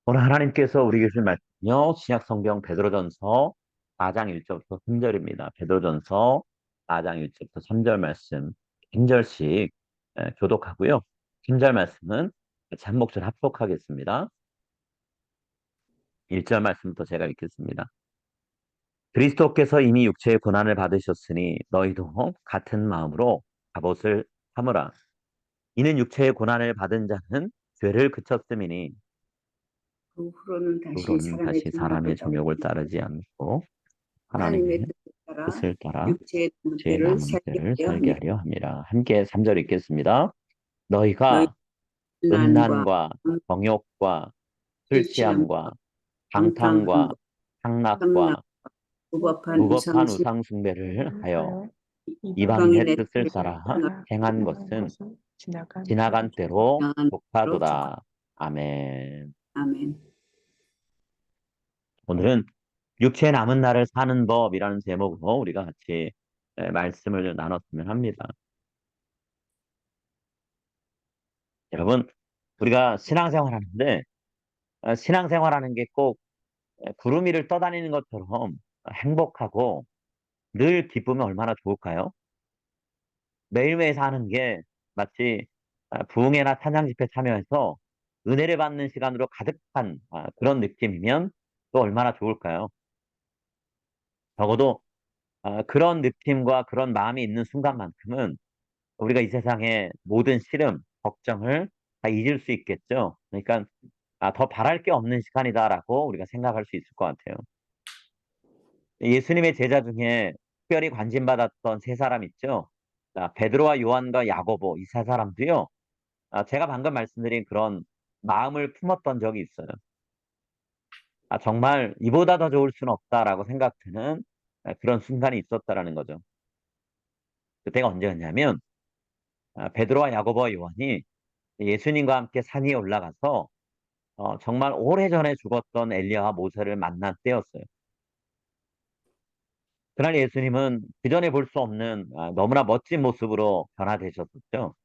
오늘 하나님께서 우리에게 주신 말씀은요, 신약성경 베드로전서 4장 1절부터 3절입니다. 베드로전서 4장 1절부터 3절 말씀 한 절씩 교독하고요. 3절 말씀은 한 목소리 합독하겠습니다. 1절 말씀부터 제가 읽겠습니다. 그리스도께서 이미 육체의 고난을 받으셨으니 너희도 같은 마음으로 갑옷을 삼으라. 이는 육체의 고난을 받은 자는 죄를 그쳤음이니 그 후로는 다시 그러는 사람의 다시 정욕을 사람의 정욕을 따르지 따르지 않고 하나님의 하나님의 뜻을 따라 뜻을 따라 육체의 남은 제 때를 남은 살게 때를 하려 살게 함이라. 하려 함이라. 함께 3절 읽겠습니다. 너희 너희가 난과 음란과 정욕과 술 취함과 취함과 방탕과 방탕함과 향락과 향락, 무법한 무법한 우상식 우상 숭배를 하여 하여 이방인의 이방인의 뜻을 뜻을 따라 따라 행한 행한 것은 것은 지나간 지나간 때로다. 때로 향한 대로 족하. 독하도다. 아멘. 아멘. 오늘은 육체 남은 날을 사는 법이라는 제목으로 우리가 같이 말씀을 나눴으면 합니다. 여러분, 우리가 신앙생활 하는데 신앙생활하는 게 꼭 구름 위를 떠다니는 것처럼 행복하고 늘 기쁘면 얼마나 좋을까요? 매일매일 사는 게 마치 부흥회나 찬양 집회 참여해서 은혜를 받는 시간으로 가득한 그런 느낌이면 또 얼마나 좋을까요? 적어도 그런 느낌과 그런 마음이 있는 순간만큼은 우리가 이 세상의 모든 시름, 걱정을 다 잊을 수 있겠죠. 그러니까 더 바랄 게 없는 시간이다라고 우리가 생각할 수 있을 것 같아요. 예수님의 제자 중에 특별히 관심받았던 세 사람 있죠. 베드로와 요한과 야고보 이 세 사람도요. 제가 방금 말씀드린 그런 마음을 품었던 적이 있어요. 정말 이보다 더 좋을 수는 없다라고 생각되는 그런 순간이 있었다라는 거죠. 그때가 언제였냐면 베드로와 야고보와 요한이 예수님과 함께 산 위에 올라가서 정말 오래전에 죽었던 엘리야와 모세를 만난 때였어요. 그날 예수님은 그전에 볼 수 없는 너무나 멋진 모습으로 변화되셨었죠.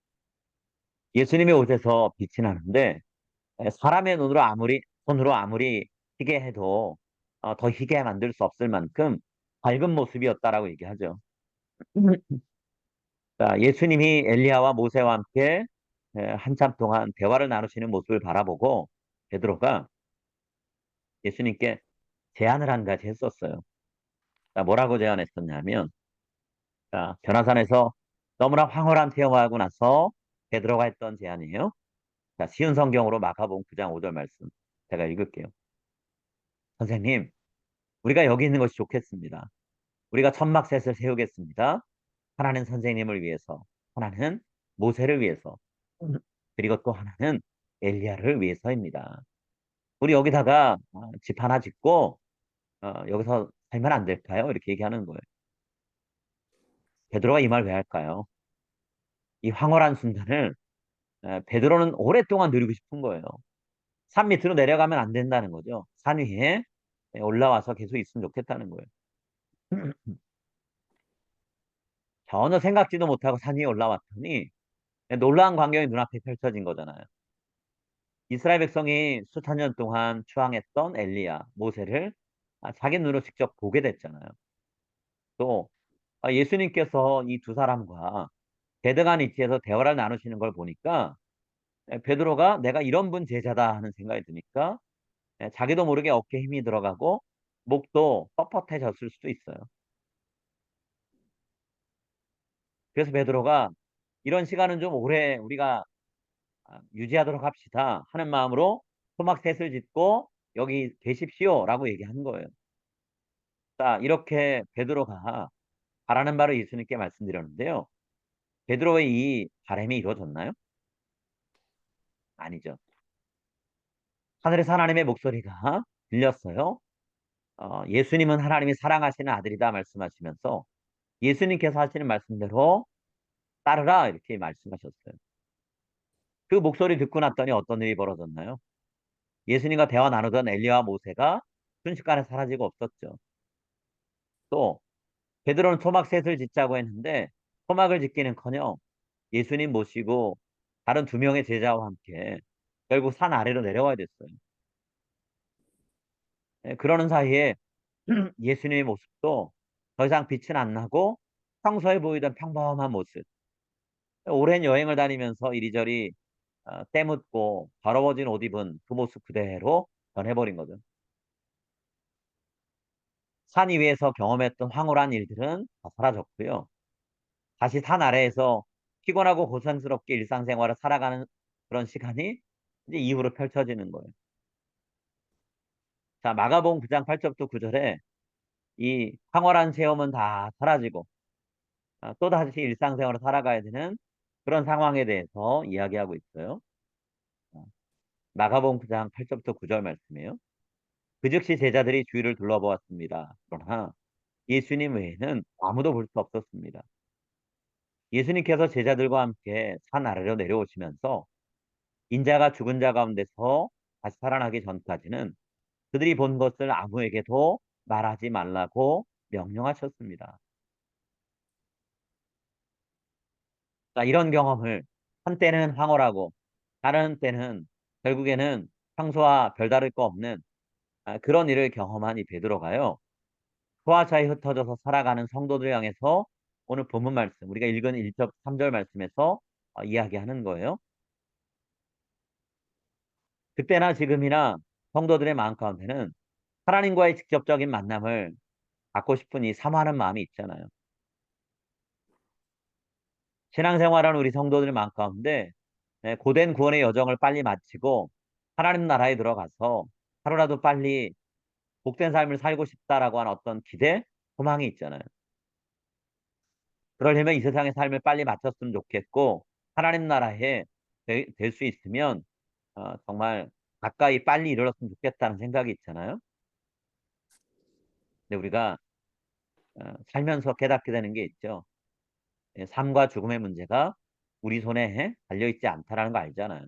예수님의 옷에서 빛이 나는데 사람의 손으로 아무리 희게 해도 더 희게 만들 수 없을 만큼 밝은 모습이었다라고 얘기하죠. 자, 예수님이 엘리야와 모세와 함께 한참 동안 대화를 나누시는 모습을 바라보고 베드로가 예수님께 제안을 한 가지 했었어요. 자, 뭐라고 제안했었냐면, 자, 변화산에서 너무나 황홀한 체험하고 나서 베드로가 했던 제안이에요. 자, 쉬운 성경으로 마가복음 9장 5절 말씀 제가 읽을게요. 선생님, 우리가 여기 있는 것이 좋겠습니다. 우리가 천막셋을 세우겠습니다. 하나는 선생님을 위해서, 하나는 모세를 위해서, 그리고 또 하나는 엘리야를 위해서입니다. 우리 여기다가 집 하나 짓고 여기서 살면 안 될까요? 이렇게 얘기하는 거예요. 베드로가 이 말 왜 할까요? 이 황홀한 순간을 베드로는 오랫동안 누리고 싶은 거예요. 산 밑으로 내려가면 안 된다는 거죠. 산 위에 올라와서 계속 있으면 좋겠다는 거예요. 전혀 생각지도 못하고 산 위에 올라왔더니 놀라운 광경이 눈앞에 펼쳐진 거잖아요. 이스라엘 백성이 수천 년 동안 추앙했던 엘리야, 모세를 자기 눈으로 직접 보게 됐잖아요. 또 예수님께서 이 두 사람과 대등한 위치에서 대화를 나누시는 걸 보니까 베드로가 내가 이런 분 제자다 하는 생각이 드니까 자기도 모르게 어깨에 힘이 들어가고 목도 뻣뻣해졌을 수도 있어요. 그래서 베드로가 이런 시간은 좀 오래 우리가 유지하도록 합시다 하는 마음으로 소막셋을 짓고 여기 계십시오라고 얘기한 거예요. 자, 이렇게 베드로가 바라는 바를 예수님께 말씀드렸는데요. 베드로의 이 바람이 이루어졌나요? 아니죠. 하늘에서 하나님의 목소리가 들렸어요. 예수님은 하나님이 사랑하시는 아들이다 말씀하시면서 예수님께서 하시는 말씀대로 따르라 이렇게 말씀하셨어요. 그 목소리 듣고 났더니 어떤 일이 벌어졌나요? 예수님과 대화 나누던 엘리야와 모세가 순식간에 사라지고 없었죠. 또 베드로는 토막셋을 짓자고 했는데 토막을 짓기는커녕 예수님 모시고 다른 두 명의 제자와 함께 결국 산 아래로 내려와야 됐어요. 그러는 사이에 예수님의 모습도 더 이상 빛은 안 나고 평소에 보이던 평범한 모습. 오랜 여행을 다니면서 이리저리 때묻고 더러워진 옷 입은 그 모습 그대로 변해버린 거죠. 산 위에서 경험했던 황홀한 일들은 다 사라졌고요. 다시 산 아래에서 피곤하고 고생스럽게 일상생활을 살아가는 그런 시간이 이제 이후로 펼쳐지는 거예요. 자, 마가복음 9장 8절부터 9절에 이 황홀한 체험은 다 사라지고 또다시 일상생활을 살아가야 되는 그런 상황에 대해서 이야기하고 있어요. 어, 마가복음 9장 8절부터 9절 말씀이에요. 그 즉시 제자들이 주위를 둘러보았습니다. 그러나 예수님 외에는 아무도 볼 수 없었습니다. 예수님께서 제자들과 함께 산 아래로 내려오시면서 인자가 죽은 자 가운데서 다시 살아나기 전까지는 그들이 본 것을 아무에게도 말하지 말라고 명령하셨습니다. 자, 이런 경험을 한때는 황홀하고 다른 때는 결국에는 평소와 별다를 거 없는 그런 일을 경험한 이 베드로가요. 그와 사이 흩어져서 살아가는 성도들 향해서 오늘 본문 말씀 우리가 읽은 1절 3절 말씀에서 이야기하는 거예요. 그때나 지금이나 성도들의 마음 가운데는 하나님과의 직접적인 만남을 갖고 싶은 이 사모하는 마음이 있잖아요. 신앙생활하는 우리 성도들의 마음 가운데 고된 구원의 여정을 빨리 마치고 하나님 나라에 들어가서 하루라도 빨리 복된 삶을 살고 싶다라고 하는 어떤 기대, 소망이 있잖아요. 그러려면 이 세상의 삶을 빨리 마쳤으면 좋겠고 하나님 나라에 될 수 있으면 정말 가까이 빨리 이르렀으면 좋겠다는 생각이 있잖아요. 근데 우리가 살면서 깨닫게 되는 게 있죠. 삶과 죽음의 문제가 우리 손에 달려있지 않다라는 거 알잖아요.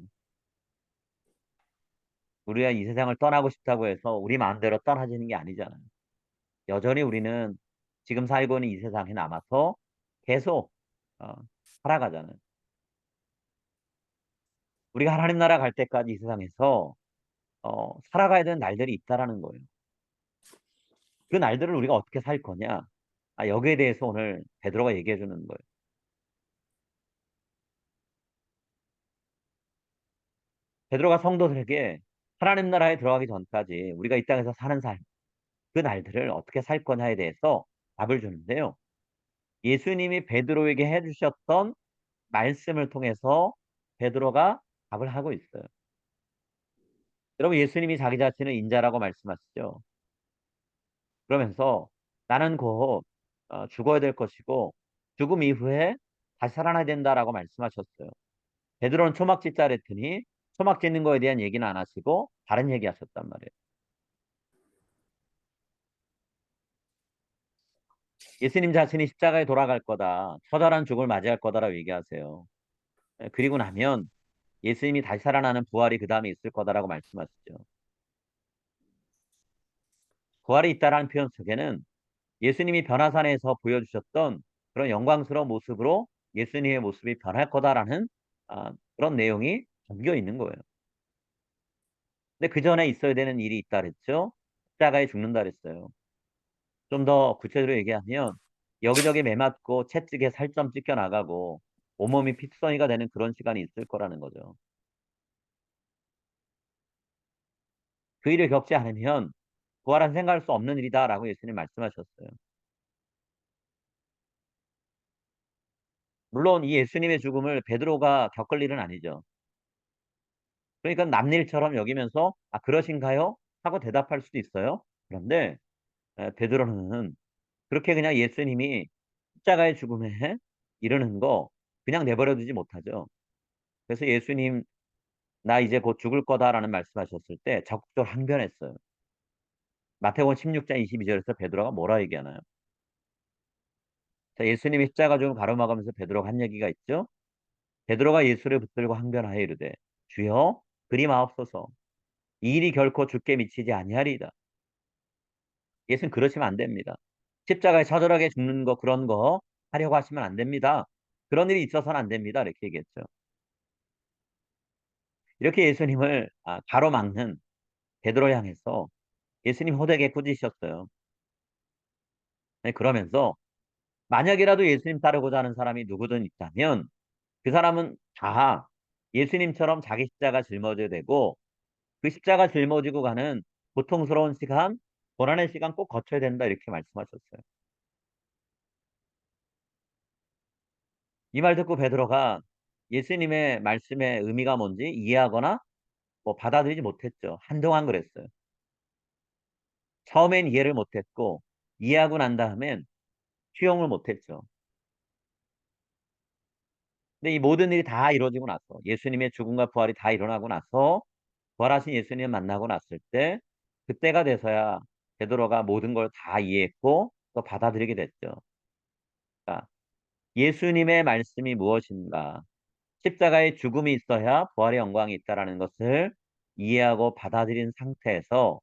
우리가 이 세상을 떠나고 싶다고 해서 우리 마음대로 떠나지는 게 아니잖아요. 여전히 우리는 지금 살고 있는 이 세상에 남아서 계속 어, 살아가잖아요. 우리가 하나님 나라 갈 때까지 이 세상에서 살아가야 되는 날들이 있다라는 거예요. 그 날들을 우리가 어떻게 살 거냐? 여기에 대해서 오늘 베드로가 얘기해 주는 거예요. 베드로가 성도들에게 하나님 나라에 들어가기 전까지 우리가 이 땅에서 사는 삶, 그 날들을 어떻게 살 거냐에 대해서 답을 주는데요. 예수님이 베드로에게 해 주셨던 말씀을 통해서 베드로가 답을 하고 있어요. 여러분 예수님이 자기 자신을 인자라고 말씀하시죠. 그러면서 나는 곧 죽어야 될 것이고 죽음 이후에 다시 살아나야 된다라고 말씀하셨어요. 베드로는 초막 짓자 그랬더니 초막 짓는 거에 대한 얘기는 안 하시고 다른 얘기 하셨단 말이에요. 예수님 자신이 십자가에 돌아갈 거다. 처절한 죽음을 맞이할 거다라고 얘기하세요. 그리고 나면 예수님이 다시 살아나는 부활이 그 다음에 있을 거다라고 말씀하시죠. 부활이 있다라는 표현 속에는 예수님이 변화산에서 보여주셨던 그런 영광스러운 모습으로 예수님의 모습이 변할 거다라는 그런 내용이 담겨 있는 거예요. 근데 그 전에 있어야 되는 일이 있다 그랬죠. 십자가에 죽는다 그랬어요. 좀 더 구체적으로 얘기하면 여기저기 매맞고 채찍에 살점 찢겨 나가고 온몸이 피투성이가 되는 그런 시간이 있을 거라는 거죠. 그 일을 겪지 않으면 부활은 생각할 수 없는 일이다라고 예수님 말씀하셨어요. 물론 이 예수님의 죽음을 베드로가 겪을 일은 아니죠. 그러니까 남일처럼 여기면서 그러신가요? 하고 대답할 수도 있어요. 그런데 베드로는 그렇게 그냥 예수님이 십자가의 죽음에 이르는 거 그냥 내버려 두지 못하죠. 그래서 예수님 나 이제 곧 죽을 거다라는 말씀하셨을 때 적극적으로 항변했어요. 마태복음 16장 22절에서 베드로가 뭐라 얘기하나요? 자, 예수님이 십자가 죽음을 가로막으면서 베드로가 한 얘기가 있죠. 베드로가 예수를 붙들고 항변하여 이르되 주여 그리 마옵소서 이 일이 결코 주께 미치지 아니하리이다. 예수는 그러시면 안 됩니다. 십자가에 처절하게 죽는 거 그런 거 하려고 하시면 안 됩니다. 그런 일이 있어서는 안 됩니다. 이렇게 얘기했죠. 이렇게 예수님을 가로막는 베드로 향해서 예수님 호되게 꾸짖으셨어요. 네, 그러면서 만약이라도 예수님 따르고자 하는 사람이 누구든 있다면 그 사람은 다 예수님처럼 자기 십자가 짊어져야 되고 그 십자가 짊어지고 가는 고통스러운 시간, 고난의 시간 꼭 거쳐야 된다 이렇게 말씀하셨어요. 이 말 듣고 베드로가 예수님의 말씀의 의미가 뭔지 이해하거나 뭐 받아들이지 못했죠. 한동안 그랬어요. 처음엔 이해를 못했고 이해하고 난 다음엔 수용을 못했죠. 근데 이 모든 일이 다 이루어지고 나서 예수님의 죽음과 부활이 다 일어나고 나서 부활하신 예수님을 만나고 났을 때 그때가 돼서야 베드로가 모든 걸 다 이해했고 또 받아들이게 됐죠. 그러니까 예수님의 말씀이 무엇인가? 십자가의 죽음이 있어야 부활의 영광이 있다라는 것을 이해하고 받아들인 상태에서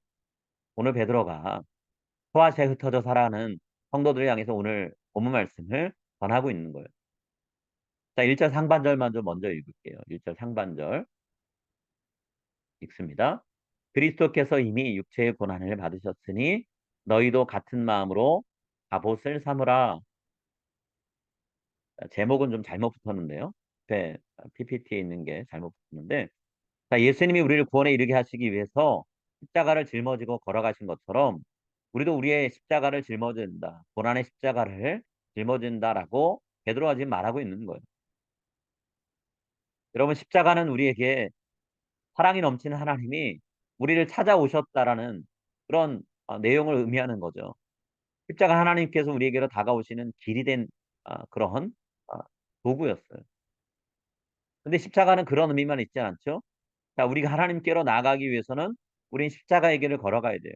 오늘 베드로가 소아시아에 흩어져 살아가는 성도들을 향해서 오늘 본문 말씀을 전하고 있는 거예요. 자, 1절 상반절만 좀 먼저 읽을게요. 1절 상반절 읽습니다. 그리스도께서 이미 육체의 고난을 받으셨으니 너희도 같은 마음으로 갑옷을 삼으라. 제목은 좀 잘못 붙었는데요. 앞에 PPT에 있는 게 잘못 붙었는데 자, 예수님이 우리를 구원에 이르게 하시기 위해서 십자가를 짊어지고 걸어가신 것처럼 우리도 우리의 십자가를 짊어진다. 고난의 십자가를 짊어진다라고 베드로가 지금 말하고 있는 거예요. 여러분 십자가는 우리에게 사랑이 넘치는 하나님이 우리를 찾아오셨다라는 그런 내용을 의미하는 거죠. 십자가 하나님께서 우리에게로 다가오시는 길이 된 그런 아, 도구였어요. 근데 십자가는 그런 의미만 있지 않죠? 자, 우리가 하나님께로 나아가기 위해서는 우린 십자가의 길을 걸어가야 돼요.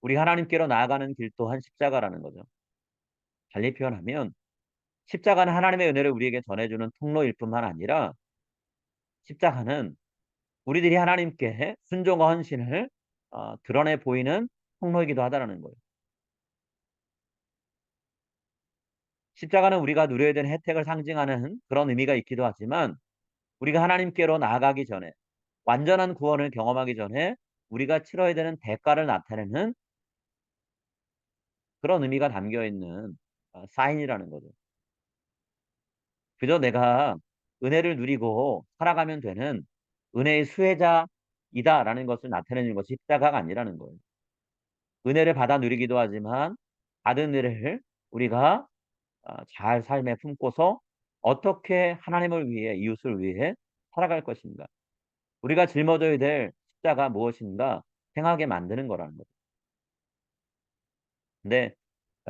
우리 하나님께로 나아가는 길 또한 십자가라는 거죠. 달리 표현하면 십자가는 하나님의 은혜를 우리에게 전해주는 통로일 뿐만 아니라 십자가는 우리들이 하나님께 순종과 헌신을 드러내 보이는 통로이기도 하다는 거예요. 십자가는 우리가 누려야 되는 혜택을 상징하는 그런 의미가 있기도 하지만 우리가 하나님께로 나아가기 전에 완전한 구원을 경험하기 전에 우리가 치러야 되는 대가를 나타내는 그런 의미가 담겨 있는 사인이라는 거죠. 그저 내가 은혜를 누리고 살아가면 되는 은혜의 수혜자이다라는 것을 나타내는 것이 십자가가 아니라는 거예요. 은혜를 받아 누리기도 하지만 받은 은혜를 우리가 잘 삶에 품고서 어떻게 하나님을 위해 이웃을 위해 살아갈 것인가. 우리가 짊어져야 될 십자가 무엇인가 생각하게 만드는 거라는 거죠. 근데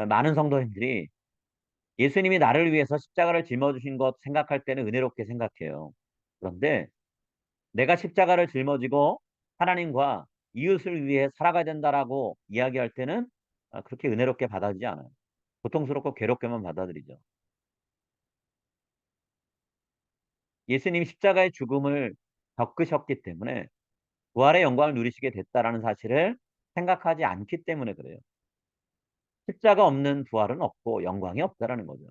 많은 성도님들이 예수님이 나를 위해서 십자가를 짊어지신 것 생각할 때는 은혜롭게 생각해요. 그런데 내가 십자가를 짊어지고 하나님과 이웃을 위해 살아가야 된다라고 이야기할 때는 그렇게 은혜롭게 받아들이지 않아요. 고통스럽고 괴롭게만 받아들이죠. 예수님이 십자가의 죽음을 겪으셨기 때문에 부활의 영광을 누리시게 됐다라는 사실을 생각하지 않기 때문에 그래요. 십자가 없는 부활은 없고 영광이 없다라는 거죠.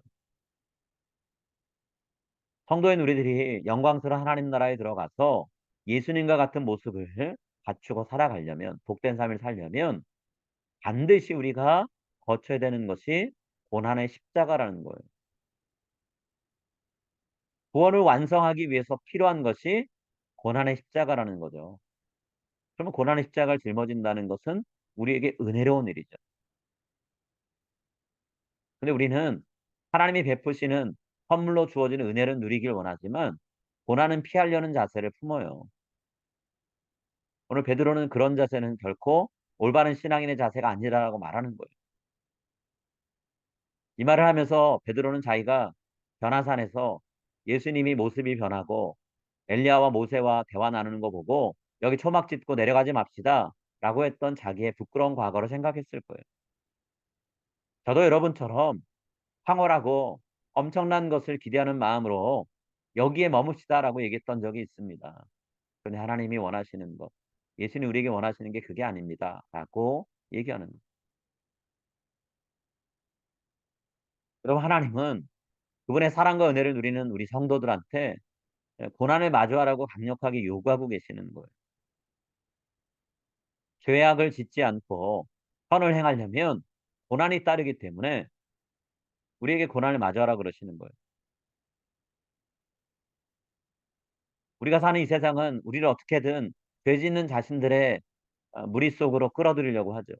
성도인 우리들이 영광스러운 하나님 나라에 들어가서 예수님과 같은 모습을 갖추고 살아가려면 복된 삶을 살려면 반드시 우리가 거쳐야 되는 것이 고난의 십자가라는 거예요. 구원을 완성하기 위해서 필요한 것이 고난의 십자가라는 거죠. 그러면 고난의 십자가를 짊어진다는 것은 우리에게 은혜로운 일이죠. 근데 우리는 하나님이 베푸시는 선물로 주어지는 은혜를 누리길 원하지만 고난은 피하려는 자세를 품어요. 오늘 베드로는 그런 자세는 결코 올바른 신앙인의 자세가 아니라고 말하는 거예요. 이 말을 하면서 베드로는 자기가 변화산에서 예수님이 모습이 변하고 엘리야와 모세와 대화 나누는 거 보고 여기 초막 짚고 내려가지 맙시다 라고 했던 자기의 부끄러운 과거를 생각했을 거예요. 저도 여러분처럼 황홀하고 엄청난 것을 기대하는 마음으로 여기에 머뭅시다라고 얘기했던 적이 있습니다. 그런데 하나님이 원하시는 것, 예수님 우리에게 원하시는 게 그게 아닙니다라고 얘기하는 거예요. 여러분 하나님은 그분의 사랑과 은혜를 누리는 우리 성도들한테 고난을 마주하라고 강력하게 요구하고 계시는 거예요. 죄악을 짓지 않고 선을 행하려면 고난이 따르기 때문에 우리에게 고난을 마주하라 그러시는 거예요. 우리가 사는 이 세상은 우리를 어떻게든 죄 짓는 자신들의 무리 속으로 끌어들이려고 하죠.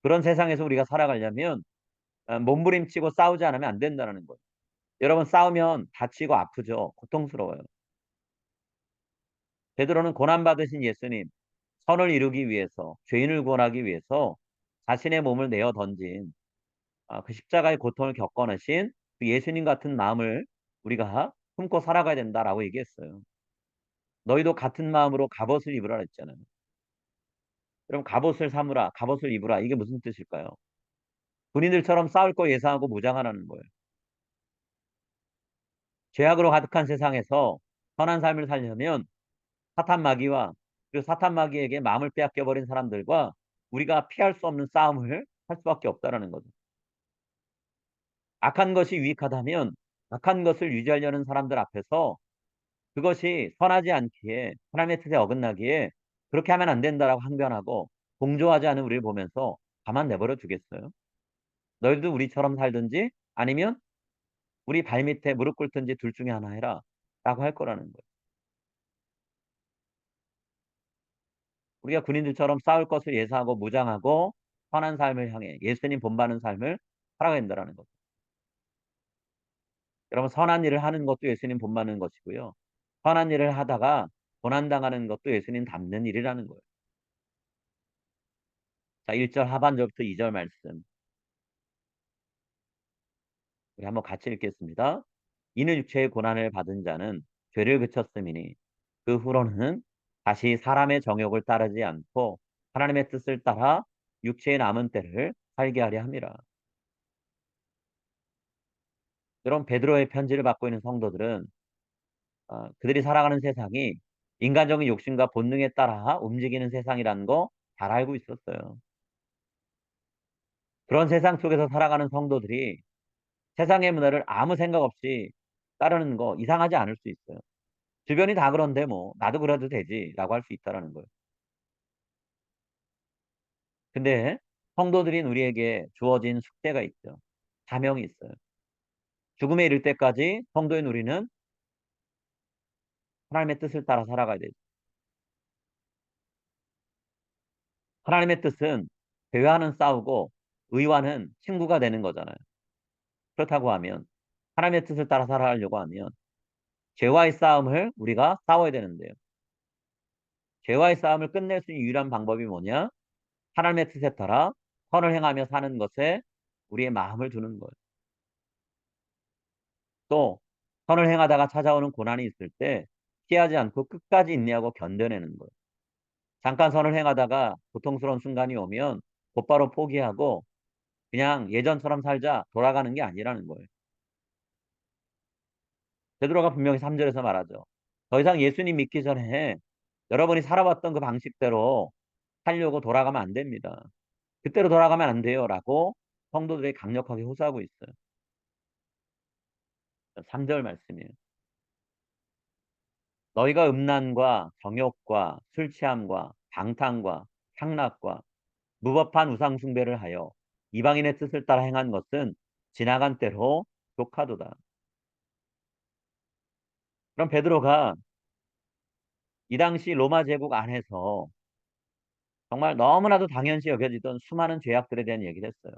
그런 세상에서 우리가 살아가려면 몸부림치고 싸우지 않으면 안 된다는 거예요. 여러분 싸우면 다치고 아프죠. 고통스러워요. 베드로는 고난받으신 예수님, 선을 이루기 위해서, 죄인을 구원하기 위해서 자신의 몸을 내어 던진 그 십자가의 고통을 겪어내신 그 예수님 같은 마음을 우리가 품고 살아가야 된다라고 얘기했어요. 너희도 같은 마음으로 갑옷을 입으라 했잖아요. 그럼 갑옷을 삼으라, 갑옷을 입으라. 이게 무슨 뜻일까요? 군인들처럼 싸울 거 예상하고 무장하라는 거예요. 죄악으로 가득한 세상에서 선한 삶을 살려면 사탄 마귀와 그리고 사탄 마귀에게 마음을 빼앗겨 버린 사람들과 우리가 피할 수 없는 싸움을 할 수밖에 없다라는 거죠. 악한 것이 유익하다면 악한 것을 유지하려는 사람들 앞에서 그것이 선하지 않기에 하나님의 뜻에 어긋나기에 그렇게 하면 안 된다라고 항변하고 동조하지 않은 우리를 보면서 가만 내버려 두겠어요? 너희도 우리처럼 살든지 아니면 우리 발밑에 무릎 꿇든지 둘 중에 하나 해라 라고 할 거라는 거예요. 우리가 군인들처럼 싸울 것을 예사하고 무장하고 선한 삶을 향해 예수님 본받는 삶을 살아가야 된다는 거죠. 여러분 선한 일을 하는 것도 예수님 본받는 것이고요. 선한 일을 하다가 고난당하는 것도 예수님 닮는 일이라는 거예요. 자, 1절 하반절부터 2절 말씀. 우리 한번 같이 읽겠습니다. 이는 육체의 고난을 받은 자는 죄를 그쳤음이니 그 후로는 다시 사람의 정욕을 따르지 않고 하나님의 뜻을 따라 육체의 남은 때를 살게 하려 함이라. 여러분 베드로의 편지를 받고 있는 성도들은 그들이 살아가는 세상이 인간적인 욕심과 본능에 따라 움직이는 세상이라는 거 잘 알고 있었어요. 그런 세상 속에서 살아가는 성도들이 세상의 문화를 아무 생각 없이 따르는 거 이상하지 않을 수 있어요. 주변이 다 그런데 뭐 나도 그래도 되지라고 할 수 있다라는 거예요. 근데 성도들인 우리에게 주어진 숙제가 있죠. 사명이 있어요. 죽음에 이를 때까지 성도인 우리는 하나님의 뜻을 따라 살아가야 되죠. 하나님의 뜻은 죄와는 싸우고 의와는 친구가 되는 거잖아요. 그렇다고 하면 하나님의 뜻을 따라 살아가려고 하면 죄와의 싸움을 우리가 싸워야 되는데요. 죄와의 싸움을 끝낼 수 있는 유일한 방법이 뭐냐? 하나님의 뜻에 따라 선을 행하며 사는 것에 우리의 마음을 두는 거예요. 또 선을 행하다가 찾아오는 고난이 있을 때 피하지 않고 끝까지 인내하고 견뎌내는 거예요. 잠깐 선을 행하다가 고통스러운 순간이 오면 곧바로 포기하고 그냥 예전처럼 살자 돌아가는 게 아니라는 거예요. 베드로가 분명히 3절에서 말하죠. 더 이상 예수님 믿기 전에 여러분이 살아왔던 그 방식대로 살려고 돌아가면 안 됩니다. 그때로 돌아가면 안 돼요라고 성도들에게 강력하게 호소하고 있어요. 3절 말씀이에요. 너희가 음란과 정욕과 술 취함과 방탕과 향락과 무법한 우상 숭배를 하여 이방인의 뜻을 따라 행한 것은 지나간 때로 족하도다. 그럼 베드로가 이 당시 로마 제국 안에서 정말 너무나도 당연시 여겨지던 수많은 죄악들에 대한 얘기를 했어요.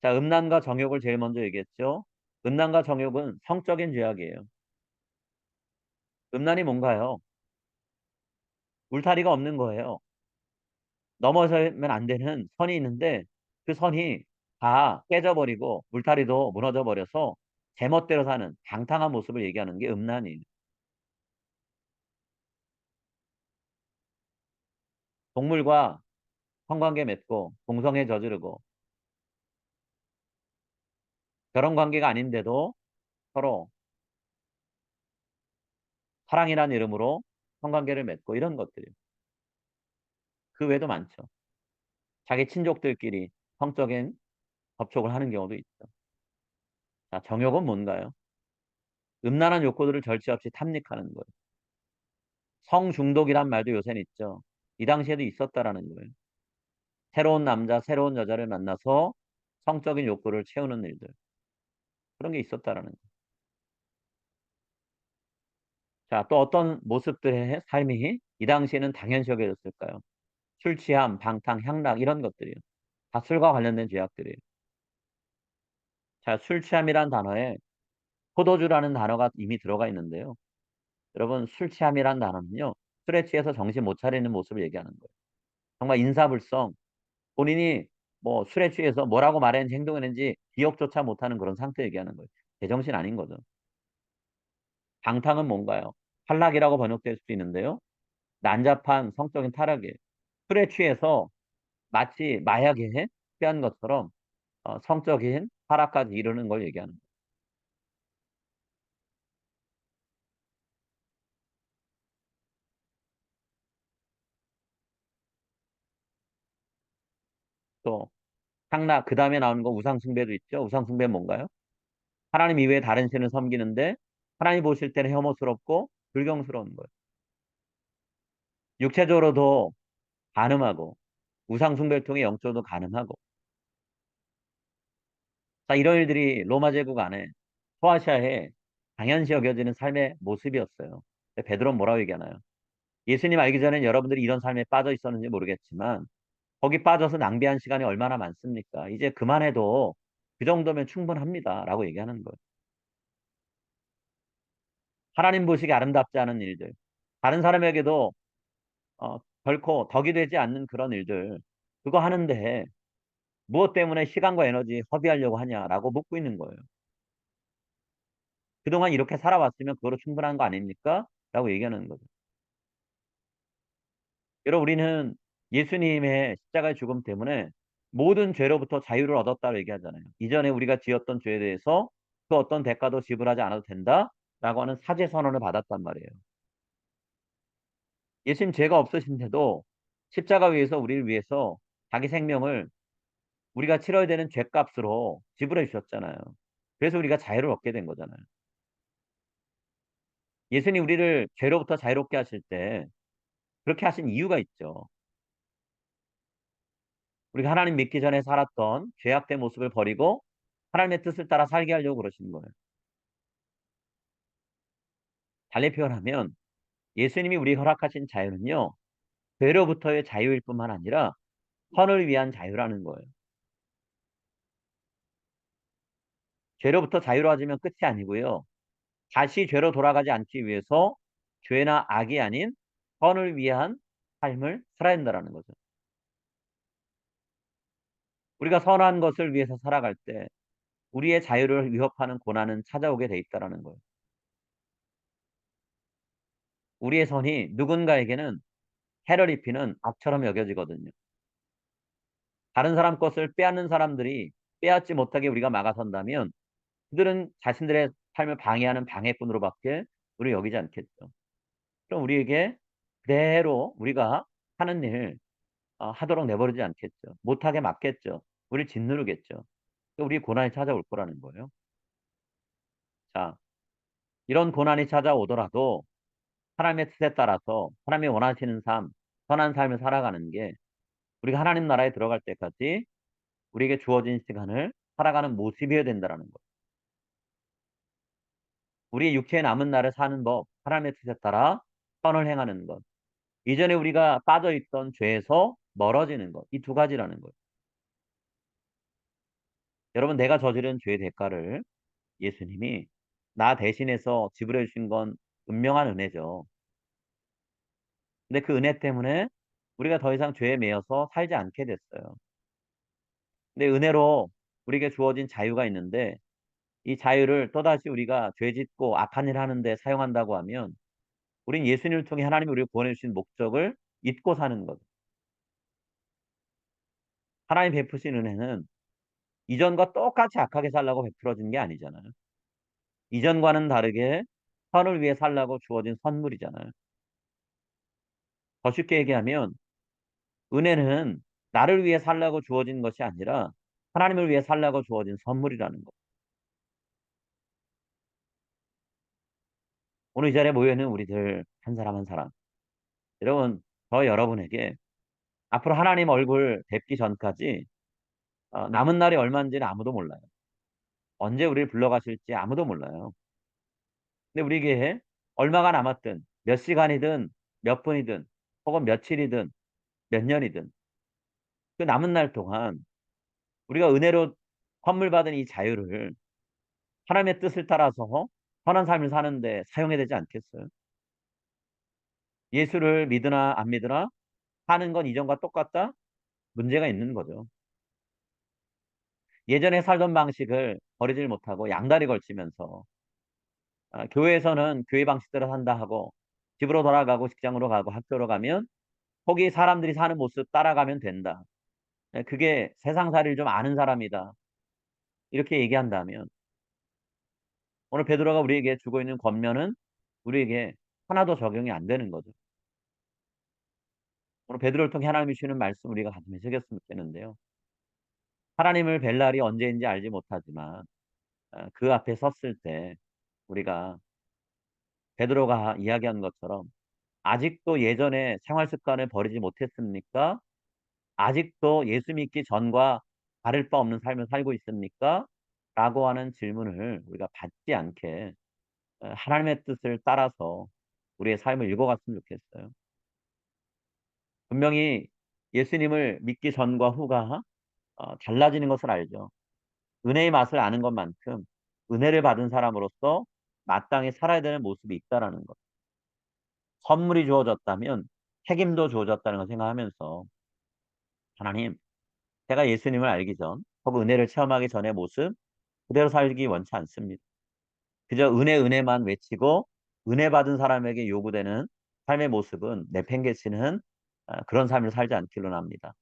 자, 음란과 정욕을 제일 먼저 얘기했죠. 음란과 정욕은 성적인 죄악이에요. 음란이 뭔가요? 울타리가 없는 거예요. 넘어서면 안 되는 선이 있는데 그 선이 다 깨져버리고 울타리도 무너져 버려서 제멋대로 사는 방탕한 모습을 얘기하는 게 음란이에요. 동물과 성관계 맺고 동성애 저지르고 결혼 관계가 아닌데도 서로 사랑이라는 이름으로 성관계를 맺고 이런 것들이에요. 그 외에도 많죠. 자기 친족들끼리 성적인 접촉을 하는 경우도 있죠. 자, 정욕은 뭔가요? 음란한 욕구들을 절제 없이 탐닉하는 거예요. 성중독이란 말도 요새는 있죠. 이 당시에도 있었다라는 거예요. 새로운 남자, 새로운 여자를 만나서 성적인 욕구를 채우는 일들. 그런 게 있었다라는 거예요. 자, 또 어떤 모습들의 삶이 이 당시에는 당연시 여겨졌을까요? 술 취함, 방탕, 향락 이런 것들이요. 다 술과 관련된 죄악들이에요. 자, 술 취함이란 단어에 포도주라는 단어가 이미 들어가 있는데요. 여러분, 술 취함이란 단어는요. 술에 취해서 정신 못 차리는 모습을 얘기하는 거예요. 정말 인사불성, 본인이 뭐 술에 취해서 뭐라고 말했는지 행동했는지 기억조차 못하는 그런 상태 얘기하는 거예요. 제정신 아닌 거죠. 방탕은 뭔가요? 탈락이라고 번역될 수도 있는데요. 난잡한 성적인 타락이에요. 술에 취해서 마치 마약에 취한 것처럼 성적인 타락까지 이르는 걸 얘기하는 거예요. 또 향락 그다음에 나오는 거 우상 숭배도 있죠. 우상 숭배는 뭔가요? 하나님 이외에 다른 신을 섬기는데 하나님 보실 때는 혐오스럽고 불경스러운 거예요. 육체적으로도 간음하고 우상 숭배를 통해 영적으로도 간음하고 자, 이런 일들이 로마 제국 안에 소아시아에 당연시 여겨지는 삶의 모습이었어요. 근데 베드로는 뭐라고 얘기하나요? 예수님 알기 전엔 여러분들이 이런 삶에 빠져 있었는지 모르겠지만 거기 빠져서 낭비한 시간이 얼마나 많습니까? 이제 그만해도 그 정도면 충분합니다. 라고 얘기하는 거예요. 하나님 보시기 아름답지 않은 일들. 다른 사람에게도 결코 덕이 되지 않는 그런 일들. 그거 하는데 무엇 때문에 시간과 에너지 허비하려고 하냐라고 묻고 있는 거예요. 그동안 이렇게 살아왔으면 그거로 충분한 거 아닙니까? 라고 얘기하는 거죠. 여러분, 우리는 예수님의 십자가의 죽음 때문에 모든 죄로부터 자유를 얻었다고 얘기하잖아요. 이전에 우리가 지었던 죄에 대해서 그 어떤 대가도 지불하지 않아도 된다라고 하는 사죄 선언을 받았단 말이에요. 예수님 죄가 없으신데도 십자가 위에서 우리를 위해서 자기 생명을 우리가 치러야 되는 죄값으로 지불해 주셨잖아요. 그래서 우리가 자유를 얻게 된 거잖아요. 예수님 우리를 죄로부터 자유롭게 하실 때 그렇게 하신 이유가 있죠. 우리가 하나님 믿기 전에 살았던 죄악된 모습을 버리고 하나님의 뜻을 따라 살게 하려고 그러시는 거예요. 달리 표현하면 예수님이 우리 허락하신 자유는요. 죄로부터의 자유일 뿐만 아니라 선을 위한 자유라는 거예요. 죄로부터 자유로워지면 끝이 아니고요. 다시 죄로 돌아가지 않기 위해서 죄나 악이 아닌 선을 위한 삶을 살아야 된다는 거죠. 우리가 선한 것을 위해서 살아갈 때 우리의 자유를 위협하는 고난은 찾아오게 돼 있다는 거예요. 우리의 선이 누군가에게는 해를 입히는 악처럼 여겨지거든요. 다른 사람 것을 빼앗는 사람들이 빼앗지 못하게 우리가 막아선다면 그들은 자신들의 삶을 방해하는 방해꾼으로밖에 우리를 여기지 않겠죠. 그럼 우리에게 그대로 우리가 하는 일 하도록 내버리지 않겠죠. 못하게 막겠죠. 우리를 짓누르겠죠. 우리 고난이 찾아올 거라는 거예요. 자, 이런 고난이 찾아오더라도 하나님의 뜻에 따라서 하나님이 원하시는 삶, 선한 삶을 살아가는 게 우리가 하나님 나라에 들어갈 때까지 우리에게 주어진 시간을 살아가는 모습이어야 된다는 것. 우리의 육체의 남은 날을 사는 법, 하나님의 뜻에 따라 선을 행하는 것. 이전에 우리가 빠져 있던 죄에서 멀어지는 것. 이 두 가지라는 거예요. 여러분, 내가 저지른 죄의 대가를 예수님이 나 대신해서 지불해 주신 건 분명한 은혜죠. 근데 그 은혜 때문에 우리가 더 이상 죄에 매여서 살지 않게 됐어요. 근데 은혜로 우리에게 주어진 자유가 있는데 이 자유를 또다시 우리가 죄 짓고 악한 일 하는데 사용한다고 하면 우린 예수님을 통해 하나님이 우리를 구원해 주신 목적을 잊고 사는 거죠. 하나님 베푸신 은혜는 이전과 똑같이 악하게 살라고 베풀어진 게 아니잖아요. 이전과는 다르게 선을 위해 살라고 주어진 선물이잖아요. 더 쉽게 얘기하면 은혜는 나를 위해 살라고 주어진 것이 아니라 하나님을 위해 살라고 주어진 선물이라는 거. 오늘 이 자리에 모여 있는 우리들 한 사람 한 사람. 여러분, 저 여러분에게 앞으로 하나님 얼굴 뵙기 전까지 남은 날이 얼마인지는 아무도 몰라요. 언제 우리를 불러가실지 아무도 몰라요. 근데 우리에게 얼마가 남았든 몇 시간이든 몇 분이든 혹은 며칠이든 몇 년이든 그 남은 날 동안 우리가 은혜로 선물 받은 이 자유를 하나님의 뜻을 따라서 선한 삶을 사는데 사용해야 되지 않겠어요? 예수를 믿으나 안 믿으나 사는 건 이전과 똑같다? 문제가 있는 거죠. 예전에 살던 방식을 버리질 못하고 양다리 걸치면서 교회에서는 교회 방식대로 산다 하고 집으로 돌아가고 직장으로 가고 학교로 가면 거기 사람들이 사는 모습 따라가면 된다. 그게 세상살이를 좀 아는 사람이다. 이렇게 얘기한다면 오늘 베드로가 우리에게 주고 있는 권면은 우리에게 하나도 적용이 안 되는 거죠. 오늘 베드로를 통해 하나님이 주시는 말씀 우리가 가슴에 새겼으면 좋겠는데요. 하나님을 뵐 날이 언제인지 알지 못하지만 그 앞에 섰을 때 우리가 베드로가 이야기한 것처럼 아직도 예전의 생활 습관을 버리지 못했습니까? 아직도 예수 믿기 전과 다를 바 없는 삶을 살고 있습니까? 라고 하는 질문을 우리가 받지 않게 하나님의 뜻을 따라서 우리의 삶을 읽어갔으면 좋겠어요. 분명히 예수님을 믿기 전과 후가 달라지는 것을 알죠. 은혜의 맛을 아는 것만큼 은혜를 받은 사람으로서 마땅히 살아야 되는 모습이 있다라는 것. 선물이 주어졌다면 책임도 주어졌다는 걸 생각하면서 하나님, 제가 예수님을 알기 전 혹은 은혜를 체험하기 전의 모습 그대로 살기 원치 않습니다. 그저 은혜만 외치고 은혜 받은 사람에게 요구되는 삶의 모습은 내팽개치는 그런 삶을 살지 않기를 원합니다.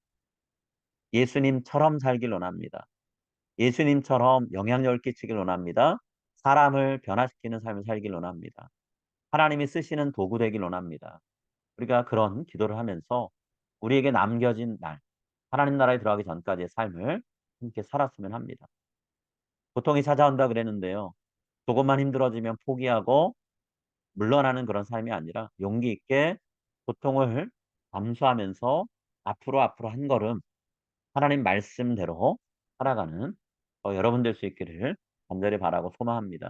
예수님처럼 살길 원합니다. 예수님처럼 영향력을 끼치길 원합니다. 사람을 변화시키는 삶을 살길 원합니다. 하나님이 쓰시는 도구 되길 원합니다. 우리가 그런 기도를 하면서 우리에게 남겨진 날, 하나님 나라에 들어가기 전까지의 삶을 함께 살았으면 합니다. 고통이 찾아온다 그랬는데요. 조금만 힘들어지면 포기하고 물러나는 그런 삶이 아니라 용기 있게 고통을 감수하면서 앞으로 한 걸음 하나님 말씀대로 살아가는 여러분 될 수 있기를 간절히 바라고 소망합니다.